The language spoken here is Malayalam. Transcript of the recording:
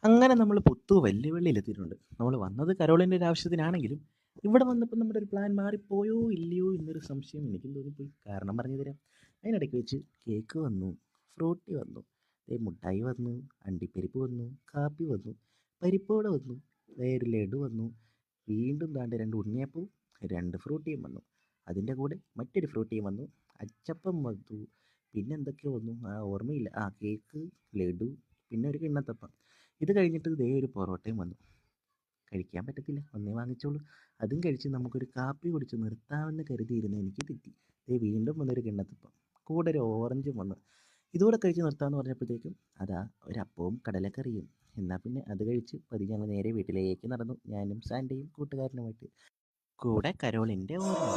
അങ്ങനെ നമ്മൾ പുത്തു വെല്ലുവിളിയിലെത്തിയിട്ടുണ്ട്. നമ്മൾ വന്നത് കരോളിൻ്റെ ഒരു ആവശ്യത്തിനാണെങ്കിലും ഇവിടെ വന്നപ്പോൾ നമ്മുടെ ഒരു പ്ലാൻ മാറിപ്പോയോ ഇല്ലയോ എന്നൊരു സംശയം എനിക്കും തോന്നിപ്പോയി. കാരണം പറഞ്ഞു തരാം. അതിനിടയ്ക്ക് വെച്ച് കേക്ക് വന്നു, ഫ്രൂട്ടി വന്നു, മുട്ടായി വന്നു, അണ്ടിപ്പരിപ്പ് വന്നു, കാപ്പി വന്നു, പരിപ്പുവട വന്നു, ഒരു ലഡു വന്നു, വീണ്ടും ദാണ്ട് 2 ഉണ്ണിയപ്പവും 2 ഫ്രൂട്ടിയും വന്നു. അതിൻ്റെ കൂടെ മറ്റൊരു ഫ്രൂട്ടിയും വന്നു, അച്ചപ്പം വന്നു, പിന്നെ എന്തൊക്കെയോ വന്നു, ഓർമ്മയില്ല. കേക്ക്, ലഡു, പിന്നെ ഒരു കിണ്ണത്തപ്പം. ഇത് കഴിഞ്ഞിട്ട് ഒരു പൊറോട്ടയും വന്നു. കഴിക്കാൻ പറ്റത്തില്ല, ഒന്നേ വാങ്ങിച്ചോളൂ. അതും കഴിച്ച് നമുക്കൊരു കാപ്പി കുടിച്ച് നിർത്താമെന്ന് കരുതിയിരുന്ന എനിക്ക് തെറ്റി. വീണ്ടും വന്നൊരു കിണ്ണത്തപ്പം, കൂടെ ഒരു ഓറഞ്ചും വന്നു. ഇതുകൂടെ കഴിച്ച് നിർത്താമെന്ന് പറഞ്ഞപ്പോഴത്തേക്കും അതാ ഒരപ്പവും കടലക്കറിയും. എന്നാൽ പിന്നെ അത് കഴിച്ച് പതിയെ ഞങ്ങൾ നേരെ വീട്ടിലേക്ക് നടന്നു, ഞാനും സാൻഡയും കൂട്ടുകാരനുമായിട്ട്. കൂടെ കരോളിൻ്റെ ഓർമ്മ.